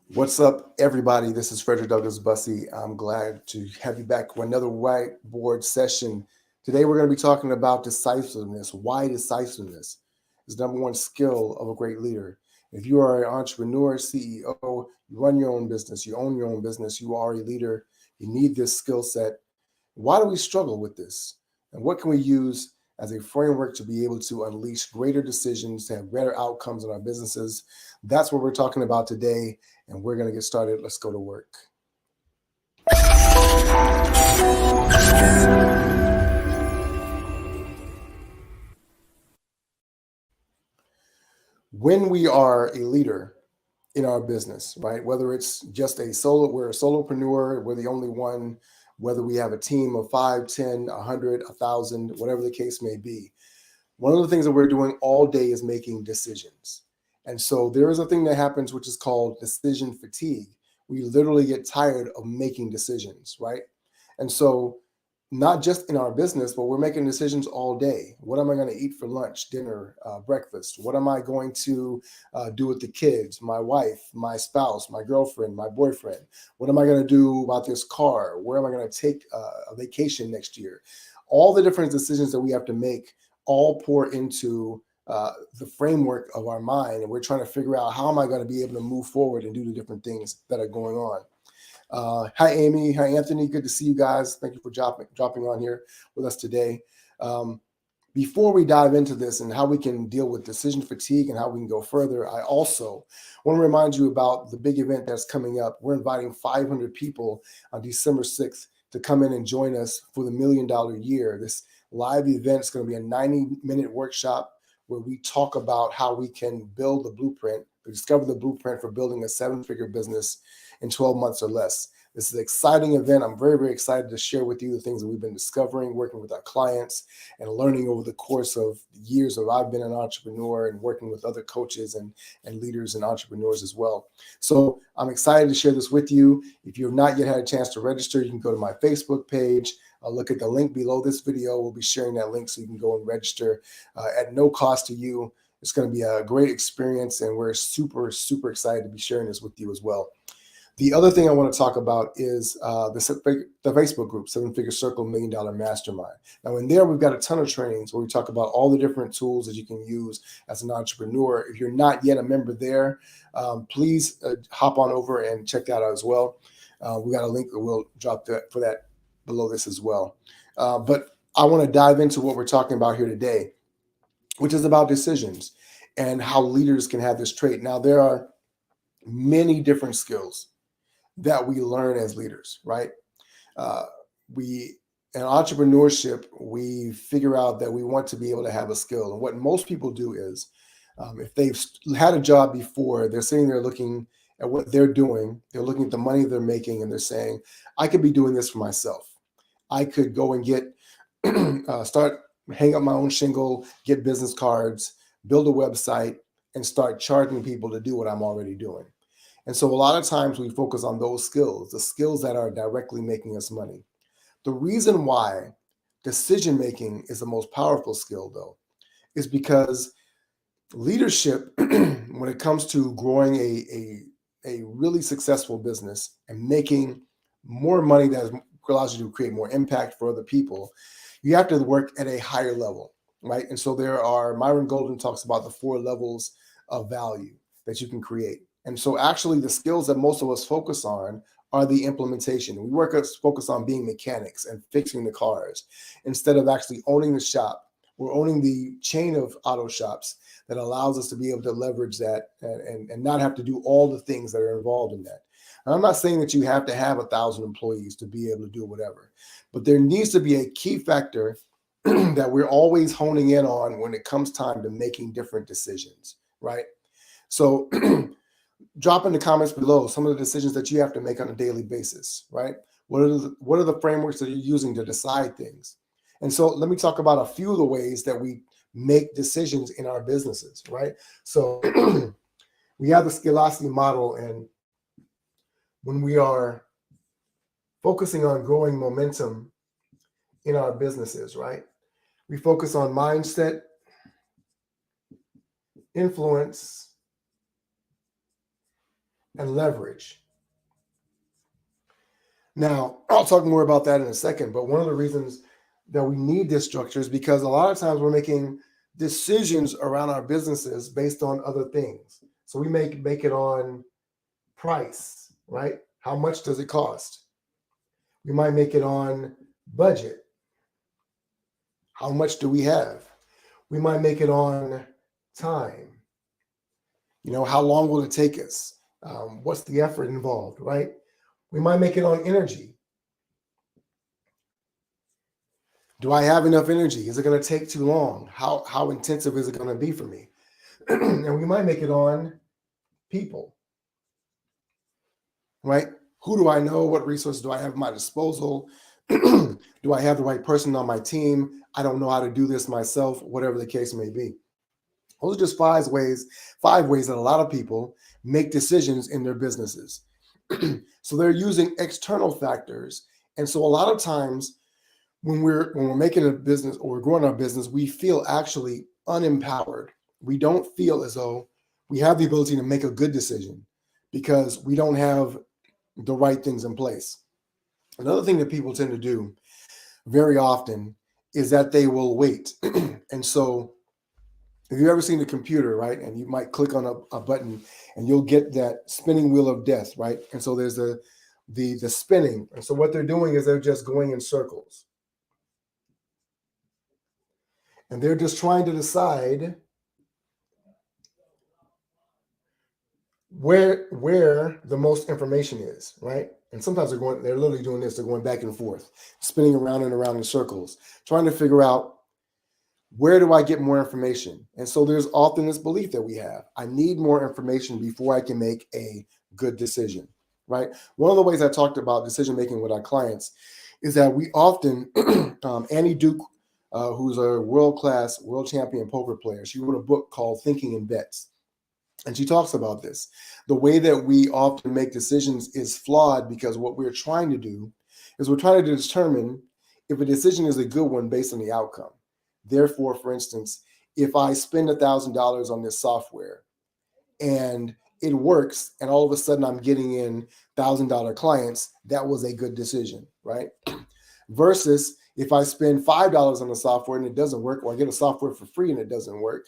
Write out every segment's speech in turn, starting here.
What's up, everybody? This is Frederick Douglass Bussey. I'm glad to have you back for another whiteboard session. Today, we're going to be talking about decisiveness. Why decisiveness is the number one skill of a great leader. If you are an entrepreneur, CEO, you run your own business, you own your own business, you are a leader, you need this skill set. Why do we struggle with this? And what can we use as a framework to be able to unleash greater decisions, to have better outcomes in our businesses? That's what we're talking about today, and we're going to get started. Let's go to work. When we are a leader in our business, right? Whether it's just we're a solopreneur, we're the only one, whether we have a team of 5, 10, 100, 1,000, whatever the case may be. One of the things that we're doing all day is making decisions. And so there is a thing that happens, which is called decision fatigue. We literally get tired of making decisions, right? And so not just in our business, but we're making decisions all day. What am I going to eat for lunch, dinner, breakfast? What am I going to do with the kids, my wife, my spouse, my girlfriend, my boyfriend? What am I going to do about this car? Where am I going to take a vacation next year? All the different decisions that we have to make all pour into the framework of our mind. And we're trying to figure out, how am I going to be able to move forward and do the different things that are going on? Hi, Amy. Hi, Anthony. Good to see you guys. Thank you for dropping on here with us today. Before we dive into this and how we can deal with decision fatigue and how we can go further, I also want to remind you about the big event that's coming up. We're inviting 500 people on December 6th to come in and join us for the $1 Million Year. This live event is going to be a 90-minute workshop where we talk about how we can build the blueprint, discover the blueprint for building a 7-figure business in 12 months or less. This is an exciting event. I'm very, very excited to share with you the things that we've been discovering, working with our clients, and learning over the course of years of I've been an entrepreneur and working with other coaches and leaders and entrepreneurs as well. So I'm excited to share this with you. If you've not yet had a chance to register, you can go to my Facebook page. Look at the link below this video. We'll be sharing that link so you can go and register at no cost to you. It's going to be a great experience, and we're super, super excited to be sharing this with you as well. The other thing I want to talk about is the Facebook group, 7-Figure Circle $1 Million Mastermind. Now, in there, we've got a ton of trainings where we talk about all the different tools that you can use as an entrepreneur. If you're not yet a member there, please hop on over and check that out as well. We got a link that we'll drop for that below this as well. But I want to dive into what we're talking about here today, which is about decisions and how leaders can have this trait. Now, there are many different skills that we learn as leaders, right? In entrepreneurship, we figure out that we want to be able to have a skill. And what most people do is, if they've had a job before, they're sitting there looking at what they're doing. They're looking at the money they're making, and they're saying, I could be doing this for myself. I could go and get, hang up my own shingle, get business cards, build a website, and start charging people to do what I'm already doing. And so a lot of times we focus on those skills, the skills that are directly making us money. The reason why decision-making is the most powerful skill, though, is because leadership, when it comes to growing a really successful business and making more money that allows you to create more impact for other people, you have to work at a higher level, right? And so Myron Golden talks about the 4 levels of value that you can create. And so actually the skills that most of us focus on are the implementation. We focus on being mechanics and fixing the cars instead of actually owning the shop. We're owning the chain of auto shops that allows us to be able to leverage that and not have to do all the things that are involved in that. And I'm not saying that you have to have 1,000 employees to be able to do whatever, but there needs to be a key factor that we're always honing in on when it comes time to making different decisions, right? So drop in the comments below some of the decisions that you have to make on a daily basis, right? What are the frameworks that you're using to decide things? And so let me talk about a few of the ways that we make decisions in our businesses, right? So we have the Scalosity model, and when we are focusing on growing momentum in our businesses, right? We focus on mindset, influence, and leverage. Now, I'll talk more about that in a second, but one of the reasons that we need this structure is because a lot of times we're making decisions around our businesses based on other things. So we make it on price, right? How much does it cost? We might make it on budget. How much do we have? We might make it on time. How long will it take us? What's the effort involved, right? We might make it on energy. Do I have enough energy? Is it going to take too long? How intensive is it going to be for me? And we might make it on people, right? Who do I know? What resources do I have at my disposal? Do I have the right person on my team? I don't know how to do this myself, whatever the case may be. Those are just five ways that a lot of people make decisions in their businesses. So they're using external factors. And so a lot of times when we're making a business or we're growing our business, we feel actually unempowered. We don't feel as though we have the ability to make a good decision because we don't have the right things in place. Another thing that people tend to do very often is that they will wait. And so if you've ever seen a computer, right, and you might click on a button and you'll get that spinning wheel of death, right? And so there's the spinning. And so what they're doing is they're just going in circles. And they're just trying to decide where the most information is, right? And sometimes they're literally doing this, they're going back and forth, spinning around and around in circles, trying to figure out where do I get more information? And so there's often this belief that we have, I need more information before I can make a good decision, right? One of the ways I talked about decision making with our clients is that we often, Annie Duke, who's a world-class, world champion poker player, she wrote a book called Thinking in Bets. And she talks about this. The way that we often make decisions is flawed because what we're trying to do is we're trying to determine if a decision is a good one based on the outcome. Therefore, for instance, if I spend $1,000 on this software and it works and all of a sudden I'm getting in $1,000 clients, that was a good decision, right? Versus if I spend $5 on the software and it doesn't work, or I get a software for free and it doesn't work,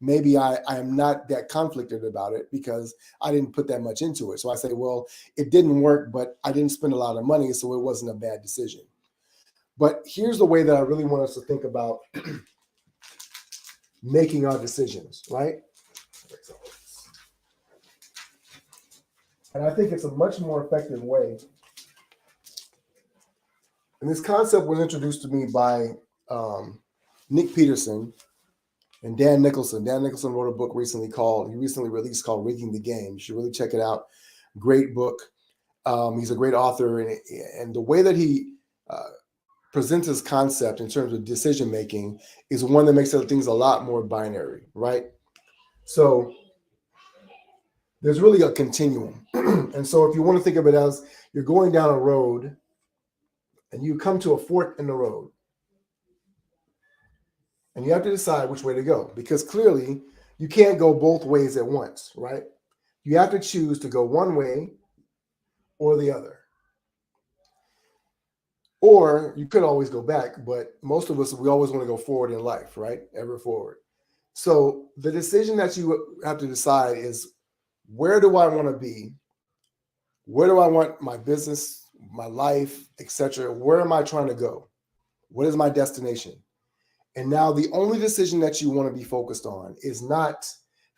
maybe I am not that conflicted about it because I didn't put that much into it. So I say, well, it didn't work, but I didn't spend a lot of money, so it wasn't a bad decision. But here's the way that I really want us to think about making our decisions, right? And I think it's a much more effective way. And this concept was introduced to me by Nick Peterson and Dan Nicholson. Dan Nicholson wrote a book recently released called Rigging the Game. You should really check it out. Great book. He's a great author. And the way that he presents his concept in terms of decision making is one that makes things a lot more binary, right? So there's really a continuum. And so if you want to think of it as you're going down a road and you come to a fork in the road, and you have to decide which way to go, because clearly you can't go both ways at once, right? You have to choose to go one way or the other. Or you could always go back, but most of us, we always want to go forward in life, right? Ever forward. So the decision that you have to decide is, where do I want to be? Where do I want my business, my life, etc.? Where am I trying to go? What is my destination? And now the only decision that you want to be focused on is not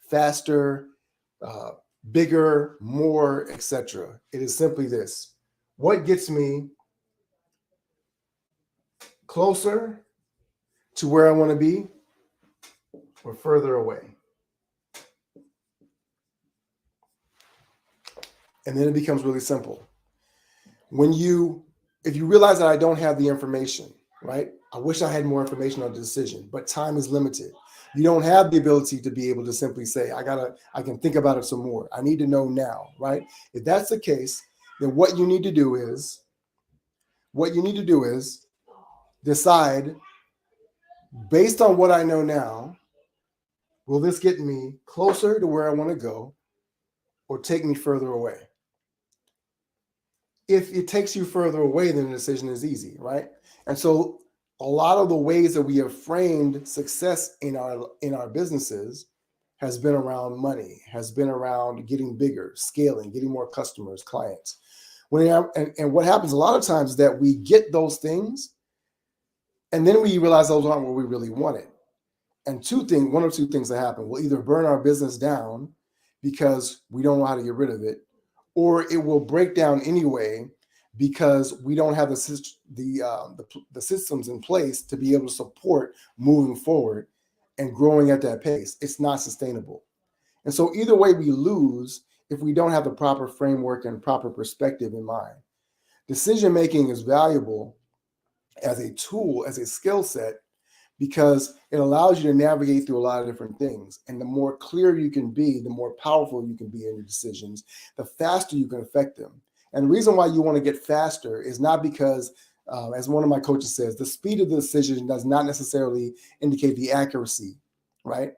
faster, bigger, more, etc. It is simply this: what gets me closer to where I want to be or further away? And then it becomes really simple. If you realize that I don't have the information, right? I wish I had more information on the decision, but time is limited. You don't have the ability to be able to simply say, I can think about it some more. I need to know now, right? If that's the case, then what you need to do is decide, based on what I know now, will this get me closer to where I want to go or take me further away? If it takes you further away, then the decision is easy, right? And so a lot of the ways that we have framed success in our businesses has been around money, has been around getting bigger, scaling, getting more customers, clients. And what happens a lot of times is that we get those things, and then we realize those aren't what we really wanted. And one or two things that happen. We'll either burn our business down because we don't know how to get rid of it, or it will break down anyway because we don't have the systems in place to be able to support moving forward and growing at that pace. It's not sustainable. And so either way, we lose if we don't have the proper framework and proper perspective in mind. Decision making is valuable as a tool, as a skill set, because it allows you to navigate through a lot of different things. And the more clear you can be, the more powerful you can be in your decisions, the faster you can affect them. And the reason why you want to get faster is not because, as one of my coaches says, the speed of the decision does not necessarily indicate the accuracy, right?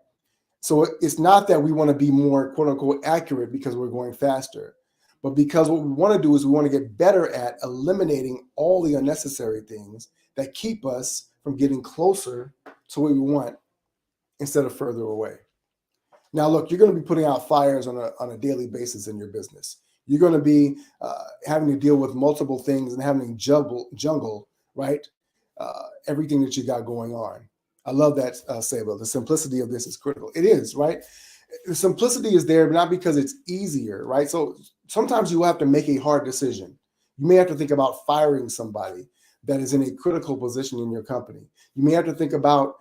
So it's not that we want to be more quote unquote accurate because we're going faster, but because what we want to do is we want to get better at eliminating all the unnecessary things that keep us from getting closer to what we want instead of further away. Now, look, you're going to be putting out fires on a daily basis in your business. You're going to be having to deal with multiple things and having to jungle, right? Everything that you got going on. I love that, Saba. The simplicity of this is critical. It is, right? The simplicity is there, but not because it's easier, right? So sometimes you have to make a hard decision. You may have to think about firing somebody that is in a critical position in your company. You may have to think about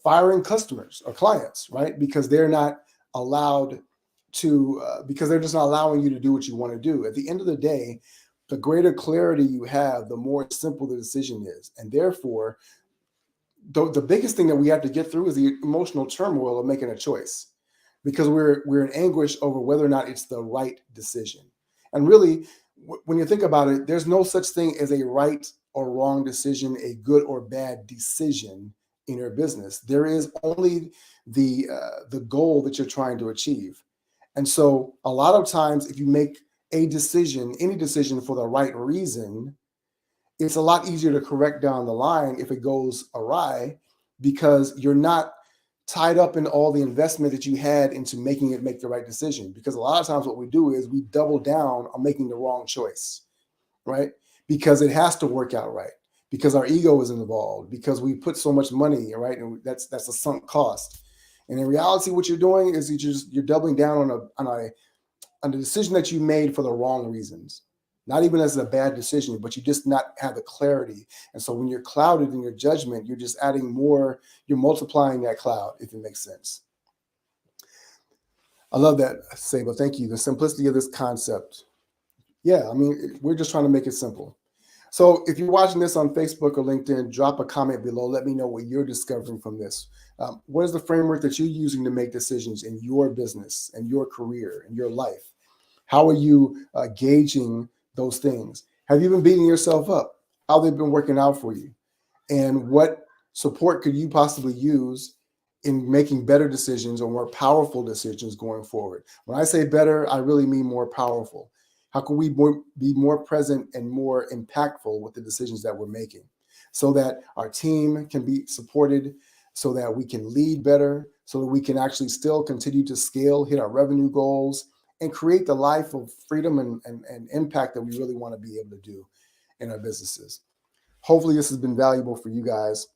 firing customers or clients, right? Because they're not allowed to, because they're just not allowing you to do what you want to do. At the end of the day, the greater clarity you have, the more simple the decision is. And therefore, the biggest thing that we have to get through is the emotional turmoil of making a choice, because we're in anguish over whether or not it's the right decision. And really, when you think about it, there's no such thing as a right or wrong decision, a good or bad decision in your business. There is only the goal that you're trying to achieve. And so a lot of times, if you make a decision, any decision for the right reason, it's a lot easier to correct down the line if it goes awry, because you're not tied up in all the investment that you had into making it make the right decision. Because a lot of times what we do is we double down on making the wrong choice, right? Because it has to work out right, because our ego is involved, because we put so much money, right? And that's a sunk cost. And in reality, what you're doing is you're doubling down on a decision that you made for the wrong reasons. Not even as a bad decision, but you just not have the clarity. And so when you're clouded in your judgment, you're just adding more, you're multiplying that cloud, if it makes sense. I love that, Saba. Thank you. The simplicity of this concept. Yeah, I mean, we're just trying to make it simple. So if you're watching this on Facebook or LinkedIn, drop a comment below. Let me know what you're discovering from this. What is the framework that you're using to make decisions in your business and your career and your life? How are you gauging those things? Have you been beating yourself up? How they've been working out for you? And what support could you possibly use in making better decisions or more powerful decisions going forward? When I say better, I really mean more powerful. How can we be more present and more impactful with the decisions that we're making, so that our team can be supported, so that we can lead better, so that we can actually still continue to scale, hit our revenue goals, and create the life of freedom and impact that we really want to be able to do in our businesses. Hopefully this has been valuable for you guys.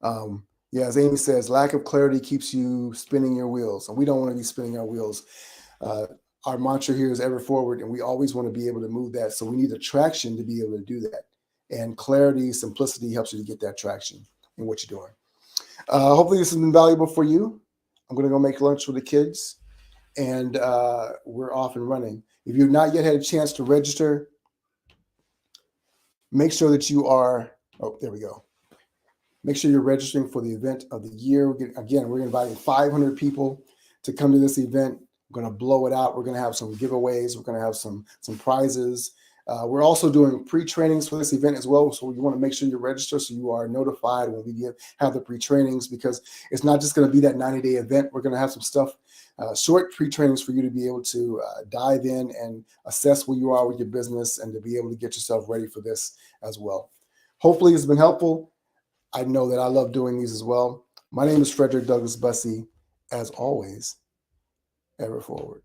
Yeah, as Amy says, lack of clarity keeps you spinning your wheels, and we don't want to be spinning our wheels. Our mantra here is ever forward, and we always want to be able to move that. So we need the traction to be able to do that. And clarity, simplicity helps you to get that traction in what you're doing. Hopefully this has been valuable for you. I'm going to go make lunch with the kids, and we're off and running. If you've not yet had a chance to register, make sure that you are, oh, there we go. Make sure you're registering for the event of the year. We're inviting 500 people to come to this event. We're going to blow it out. We're going to have some giveaways. We're going to have some prizes. We're also doing pre-trainings for this event as well. So you want to make sure you're registered so you are notified when we have the pre-trainings, because it's not just going to be that 90-day event. We're going to have some stuff, short pre-trainings for you to be able to dive in and assess where you are with your business and to be able to get yourself ready for this as well. Hopefully it's been helpful. I know that I love doing these as well. My name is Frederick Douglass Bussey. As always, ever forward.